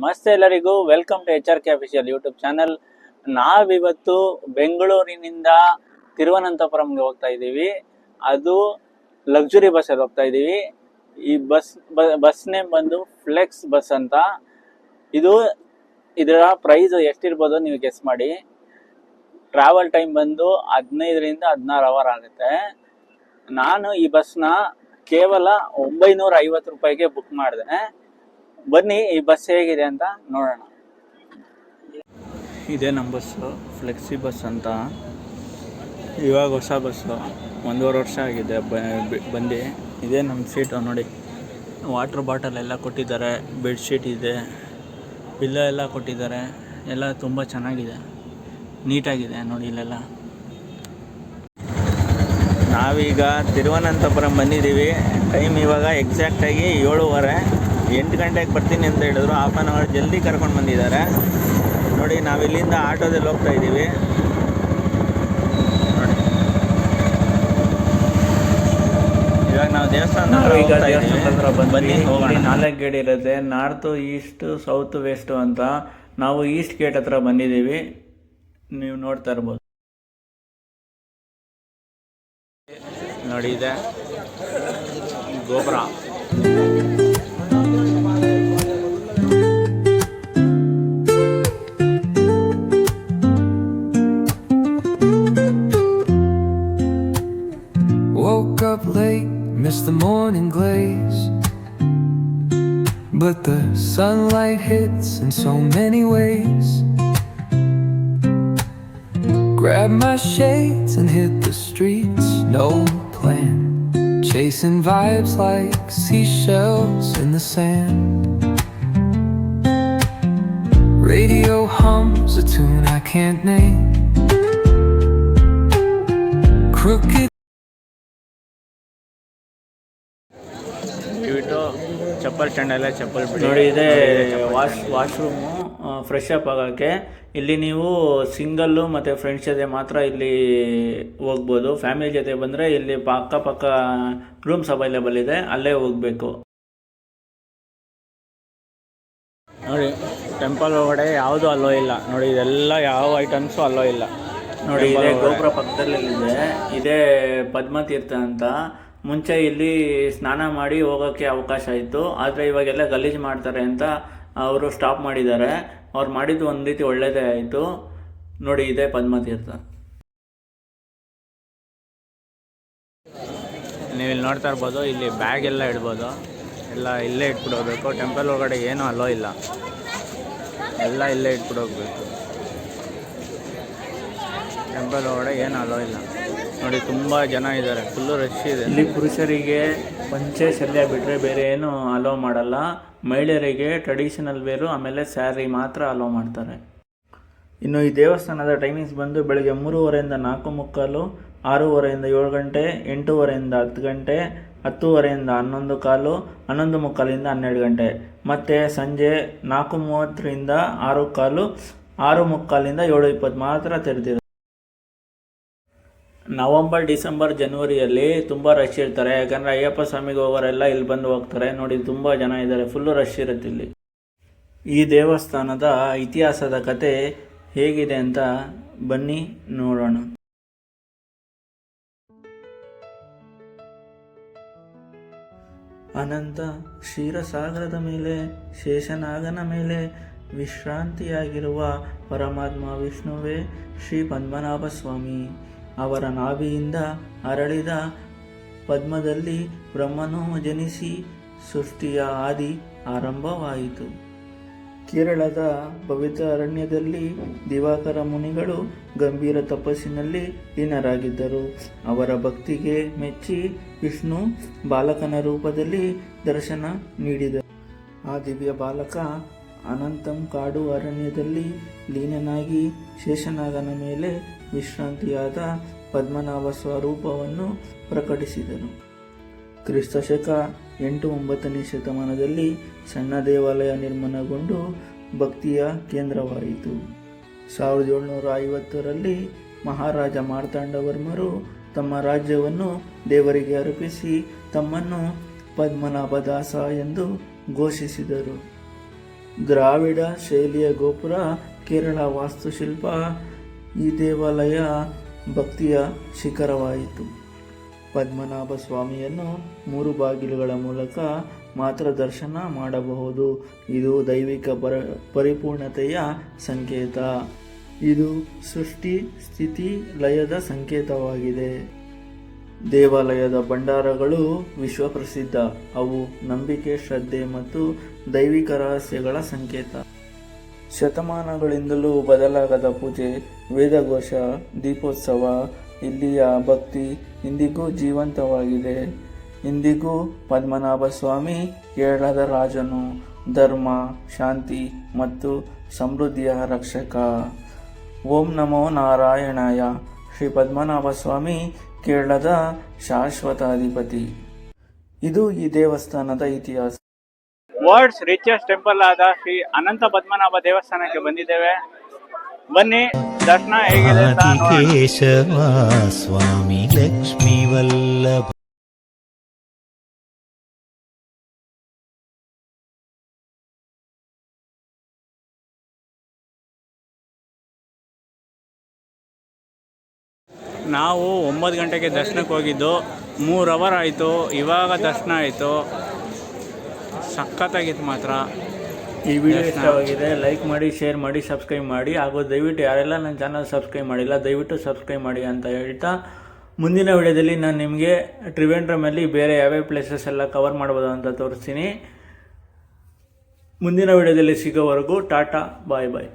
ನಮಸ್ತೆ ಎಲ್ಲರಿಗೂ, welcome to HRK official YouTube channel. ನಾವಿವತ್ತು ಬೆಂಗಳೂರಿನಿಂದ ತಿರುವನಂತಪುರಂಗೆ ಹೋಗ್ತಾ ಇದ್ದೀವಿ. ಅದು ಲಕ್ಸುರಿ ಬಸ್ಸಲ್ಲಿ ಹೋಗ್ತಾ ಇದ್ದೀವಿ. ಈ ಬಸ್ ನೇಮ್ ಬಂದು ಫ್ಲೆಕ್ಸ್ ಬಸ್ ಅಂತ. ಇದರ ಪ್ರೈಸ್ ಎಷ್ಟಿರ್ಬೋದು ನೀವು ಗೆಸ್ ಮಾಡಿ. ಟ್ರಾವೆಲ್ ಟೈಮ್ ಬಂದು 15 ರಿಂದ 16 ಅವರ್ ಆಗುತ್ತೆ. ನಾನು ಈ ಬಸ್ನ ಕೇವಲ 950 ರೂಪಾಯಿಗೆ ಬುಕ್ ಮಾಡಿದೆ. ಬನ್ನಿ ಈ ಬಸ್ ಹೇಗಿದೆ ಅಂತ ನೋಡೋಣ. ಇದೇ ನಮ್ಮ ಬಸ್ಸು, ಫ್ಲೆಕ್ಸಿ ಬಸ್ ಅಂತ. ಇವಾಗ ಹೊಸ ಬಸ್ಸು, 1.5 ವರ್ಷ ಆಗಿದೆ ಬಂದು. ಇದೇ ನಮ್ಮ ಸೀಟು ನೋಡಿ. ವಾಟರ್ ಬಾಟಲ್ ಎಲ್ಲ ಕೊಟ್ಟಿದ್ದಾರೆ, ಬೆಡ್ಶೀಟ್ ಇದೆ, ಪಿಲ್ಲೋ ಎಲ್ಲ ಕೊಟ್ಟಿದ್ದಾರೆ. ಎಲ್ಲ ತುಂಬ ಚೆನ್ನಾಗಿದೆ, ನೀಟಾಗಿದೆ ನೋಡಿ ಇಲ್ಲೆಲ್ಲ. ನಾವೀಗ ತಿರುವನಂತಪುರಂ ಬಂದಿದ್ದೀವಿ. ಟೈಮ್ ಇವಾಗ ಎಕ್ಸಾಕ್ಟಾಗಿ 7:15. 8 ಗಂಟೆಗೆ ಬರ್ತೀನಿ ಅಂತ ಹೇಳಿದ್ರು. ಹಾಫ್ ಆನ್ ಅವರ್ ಜಲ್ದಿ ಕರ್ಕೊಂಡು ಬಂದಿದ್ದಾರೆ ನೋಡಿ. ನಾವಿಲ್ಲಿಂದ ಆಟೋದಲ್ಲಿ ಹೋಗ್ತಾ ಇದ್ದೀವಿ ನೋಡಿ. ಇವಾಗ ನಾವು ದೇವಸ್ಥಾನ ಬನ್ನಿ ಹೋಗೋಣ. 4 ಗೇಟ್ ಇರುತ್ತೆ, ನಾರ್ತು, ಈಸ್ಟು, ಸೌತ್, ವೆಸ್ಟು ಅಂತ. ನಾವು ಈಸ್ಟ್ ಗೇಟ್ ಹತ್ರ ಬಂದಿದ್ದೀವಿ, ನೀವು ನೋಡ್ತಾ ಇರ್ಬೋದು ನೋಡಿ. ಇದೆ ಗೋಪುರ. Woke up late, missed the morning glaze, but the sunlight hits in so many ways. Grabbed my shades and hit the streets, no plan, chasing vibes like seashells in the sand. Radio hums a tune I can't name, crooked. Chappal stand ಎಲ್ಲ ಚಪ್ಪಲ್ ನೋಡಿ. ಇದೆ washroom, fresh up ಆಗೋಕ್ಕೆ. ಇಲ್ಲಿ ನೀವು single ಮತ್ತು friends ಜೊತೆ ಮಾತ್ರ ಇಲ್ಲಿ ಹೋಗ್ಬೋದು. ಫ್ಯಾಮಿಲಿ ಜೊತೆ ಬಂದರೆ ಇಲ್ಲಿ ಅಕ್ಕಪಕ್ಕ ರೂಮ್ಸ್ ಅವೈಲೇಬಲ್ ಇದೆ, ಅಲ್ಲೇ ಹೋಗಬೇಕು ನೋಡಿ. ಟೆಂಪಲ್ ಒಳಗಡೆ ಯಾವುದೂ ಅಲ್ಲೋ ಇಲ್ಲ ನೋಡಿ. ಇದೆಲ್ಲ ಯಾವ ಐಟಮ್ಸು ಅಲ್ಲೋ ಇಲ್ಲ ನೋಡಿ. ಇದೇ ಗೋಪುರ ಪಕ್ಕದಲ್ಲಿದೆ, ಇದೇ ಪದ್ಮತೀರ್ಥ ಅಂತ. ಮುಂಚೆ ಇಲ್ಲಿ ಸ್ನಾನ ಮಾಡಿ ಹೋಗೋಕ್ಕೆ ಅವಕಾಶ ಇತ್ತು, ಆದರೆ ಇವಾಗೆಲ್ಲ ಗಲೀಜು ಮಾಡ್ತಾರೆ ಅಂತ ಅವರು ಸ್ಟಾಪ್ ಮಾಡಿದ್ದಾರೆ. ಅವ್ರು ಮಾಡಿದ್ದು ಒಂದು ರೀತಿ ಒಳ್ಳೆಯದೇ ಆಯಿತು ನೋಡಿ. ಇದೇ ಪದ್ಮತೀರ್ಥ. ನೀವು ಇಲ್ಲಿ ನೋಡ್ತಾ ಇರ್ಬೋದು, ಇಲ್ಲಿ ಬ್ಯಾಗ್ ಎಲ್ಲ ಇಡ್ಬೋದು, ಎಲ್ಲ ಇಲ್ಲೇ ಇಟ್ಬಿಡೋಗ್ಬೇಕು. ಟೆಂಪಲ್ ಒಳಗಡೆ ಏನೂ ಅಲ್ಲೋ ಇಲ್ಲ, ಎಲ್ಲ ಇಲ್ಲೇ ಇಟ್ಬಿಡೋಗ್ಬೇಕು. ಟೆಂಪಲ್ ಒಳಗಡೆ ಏನು ಅಲೋ ಇಲ್ಲ ನೋಡಿ. ತುಂಬ ಜನ ಇದ್ದಾರೆ, ಫುಲ್ಲು ರಶ್ ಇದೆ. ಇಲ್ಲಿ ಪುರುಷರಿಗೆ ಪಂಚೆ ಶಲ್ಯ ಬಿಟ್ಟರೆ ಬೇರೆ ಏನು ಅಲೋ ಮಾಡಲ್ಲ. ಮಹಿಳೆಯರಿಗೆ ಟ್ರೆಡಿಷನಲ್ ವೇರು ಆಮೇಲೆ ಸ್ಯಾರಿ ಮಾತ್ರ ಅಲೋ ಮಾಡ್ತಾರೆ. ಇನ್ನು ಈ ದೇವಸ್ಥಾನದ ಟೈಮಿಂಗ್ಸ್ ಬಂದು ಬೆಳಗ್ಗೆ 3:30ಯಿಂದ 4:45, 6:30ಯಿಂದ 7 ಗಂಟೆ, 8:30ಯಿಂದ 10 ಗಂಟೆ, 10:30ಯಿಂದ 11:15, 11:15ರಿಂದ 12 ಗಂಟೆ. ಮತ್ತು ಸಂಜೆ 4:30ರಿಂದ 6:15, 6:15ರಿಂದ 7:20 ಮಾತ್ರ ತೆರೆದಿರುತ್ತೆ. ನವಂಬರ್, ಡಿಸೆಂಬರ್, ಜನವರಿಯಲ್ಲಿ ತುಂಬ ರಶ್ ಇರ್ತಾರೆ. ಯಾಕಂದರೆ ಅಯ್ಯಪ್ಪ ಸ್ವಾಮಿಗೆ ಹೋಗೋರೆಲ್ಲ ಇಲ್ಲಿ ಬಂದು ಹೋಗ್ತಾರೆ ನೋಡಿ. ತುಂಬ ಜನ ಇದ್ದಾರೆ, ಫುಲ್ಲು ರಶ್ ಇರುತ್ತೆ ಇಲ್ಲಿ. ಈ ದೇವಸ್ಥಾನದ ಇತಿಹಾಸದ ಕತೆ ಹೇಗಿದೆ ಅಂತ ಬನ್ನಿ ನೋಡೋಣ. ಅನಂತ ಕ್ಷೀರಸಾಗರದ ಮೇಲೆ, ಶೇಷನಾಗನ ಮೇಲೆ ವಿಶ್ರಾಂತಿಯಾಗಿರುವ ಪರಮಾತ್ಮ ವಿಷ್ಣುವೇ ಶ್ರೀ ಪದ್ಮನಾಭ ಸ್ವಾಮಿ. ಅವರ ನಾಭಿಯಿಂದ ಅರಳಿದ ಪದ್ಮದಲ್ಲಿ ಬ್ರಹ್ಮನು ಜನಿಸಿ ಸೃಷ್ಟಿಯ ಆದಿ ಆರಂಭವಾಯಿತು. ಕೇರಳದ ಪವಿತ್ರ ಅರಣ್ಯದಲ್ಲಿ ದಿವಾಕರ ಮುನಿಗಳು ಗಂಭೀರ ತಪಸ್ಸಿನಲ್ಲಿ ಲೀನರಾಗಿದ್ದರು. ಅವರ ಭಕ್ತಿಗೆ ಮೆಚ್ಚಿ ವಿಷ್ಣು ಬಾಲಕನ ರೂಪದಲ್ಲಿ ದರ್ಶನ ನೀಡಿದರು. ಆ ದಿವ್ಯ ಬಾಲಕ ಅನಂತಂ ಕಾಡು ಅರಣ್ಯದಲ್ಲಿ ಲೀನನಾಗಿ ಶೇಷನಾಗನ ಮೇಲೆ ವಿಶ್ರಾಂತಿಯಾದ ಪದ್ಮನಾಭ ಸ್ವರೂಪವನ್ನು ಪ್ರಕಟಿಸಿದನು. ಕ್ರಿಸ್ತಶಕ 8-9ನೇ ಶತಮಾನದಲ್ಲಿ ಸಣ್ಣ ದೇವಾಲಯ ನಿರ್ಮಾಣಗೊಂಡು ಭಕ್ತಿಯ ಕೇಂದ್ರವಾಯಿತು. 1750ರಲ್ಲಿ ಮಹಾರಾಜ ಮಾರ್ತಾಂಡವರ್ಮರು ತಮ್ಮ ರಾಜ್ಯವನ್ನು ದೇವರಿಗೆ ಅರ್ಪಿಸಿ ತಮ್ಮನ್ನು ಪದ್ಮನಾಭದಾಸ ಎಂದು ಘೋಷಿಸಿದರು. ದ್ರಾವಿಡ ಶೈಲಿಯ ಗೋಪುರ, ಕೇರಳ ವಾಸ್ತುಶಿಲ್ಪ. ಈ ದೇವಾಲಯ ಭಕ್ತಿಯ ಶಿಖರವಾಯಿತು. ಪದ್ಮನಾಭ ಸ್ವಾಮಿಯನ್ನು 3 ಬಾಗಿಲುಗಳ ಮೂಲಕ ಮಾತ್ರ ದರ್ಶನ ಮಾಡಬಹುದು. ಇದು ದೈವಿಕ ಪರಿಪೂರ್ಣತೆಯ ಸಂಕೇತ. ಇದು ಸೃಷ್ಟಿ ಸ್ಥಿತಿ ಲಯದ ಸಂಕೇತವಾಗಿದೆ. ದೇವಾಲಯದ ಭಂಡಾರಗಳು ವಿಶ್ವಪ್ರಸಿದ್ಧ. ಅವು ನಂಬಿಕೆ, ಶ್ರದ್ಧೆ ಮತ್ತು ದೈವಿಕ ರಹಸ್ಯಗಳ ಸಂಕೇತ. ಶತಮಾನಗಳಿಂದಲೂ ಬದಲಾಗದ ಪೂಜೆ, ವೇದಘೋಷ, ದೀಪೋತ್ಸವ. ಇಲ್ಲಿಯ ಭಕ್ತಿ ಇಂದಿಗೂ ಜೀವಂತವಾಗಿದೆ. ಇಂದಿಗೂ ಪದ್ಮನಾಭ ಸ್ವಾಮಿ ಕೇರಳದ ರಾಜನು, ಧರ್ಮ, ಶಾಂತಿ ಮತ್ತು ಸಮೃದ್ಧಿಯ ರಕ್ಷಕ. ಓಂ ನಮೋ ನಾರಾಯಣಾಯ. ಶ್ರೀ ಪದ್ಮನಾಭ ಸ್ವಾಮಿ ಕೇರಳದ ಶಾಶ್ವತ ಅಧಿಪತಿ. ಇದು ಈ ದೇವಸ್ಥಾನದ ಇತಿಹಾಸ. ವರ್ಲ್ಡ್ಸ್ ರಿಚೆಸ್ಟ್ ಟೆಂಪಲ್ ಆದ ಶ್ರೀ ಅನಂತ ಪದ್ಮನಾಭ ದೇವಸ್ಥಾನಕ್ಕೆ ಬಂದಿದ್ದೇವೆ. ಬನ್ನಿ, ದರ್ಶನ ಹೇಗಿದೆ ಅಂತ ನೋಡೋಣ. ಕೇಶವ ಸ್ವಾಮಿ ಲಕ್ಷ್ಮೀ ವಲ್ಲಭ. ನಾವು 9 ಗಂಟೆಗೆ ದರ್ಶನಕ್ಕೆ ಹೋಗಿದ್ದು, 3 ಅವರ್ ಆಯಿತು. ಇವಾಗ ದರ್ಶನ ಆಯಿತು. ಸಖತ್ತಾಗಿತ್ತು ಮಾತ್ರ. ಈ ವಿಡಿಯೋ ಇಷ್ಟವಾಗಿದೆ, ಲೈಕ್ ಮಾಡಿ, ಶೇರ್ ಮಾಡಿ, ಸಬ್ಸ್ಕ್ರೈಬ್ ಮಾಡಿ. ಹಾಗೂ ದಯವಿಟ್ಟು ಯಾರೆಲ್ಲ ನನ್ನ ಚಾನಲ್ ಸಬ್ಸ್ಕ್ರೈಬ್ ಮಾಡಿಲ್ಲ, ದಯವಿಟ್ಟು ಸಬ್ಸ್ಕ್ರೈಬ್ ಮಾಡಿ ಅಂತ ಹೇಳ್ತಾ, ಮುಂದಿನ ವಿಡಿಯೋದಲ್ಲಿ ನಾನು ನಿಮಗೆ ಟ್ರಿವೆಂಡ್ರಮಲ್ಲಿ ಬೇರೆ ಯಾವ್ಯಾವ ಪ್ಲೇಸಸ್ ಎಲ್ಲ ಕವರ್ ಮಾಡ್ಬೋದು ಅಂತ ತೋರಿಸ್ತೀನಿ. ಮುಂದಿನ ವಿಡಿಯೋದಲ್ಲಿ ಸಿಗೋವರೆಗೂ ಟಾಟಾ, ಬಾಯ್ ಬಾಯ್.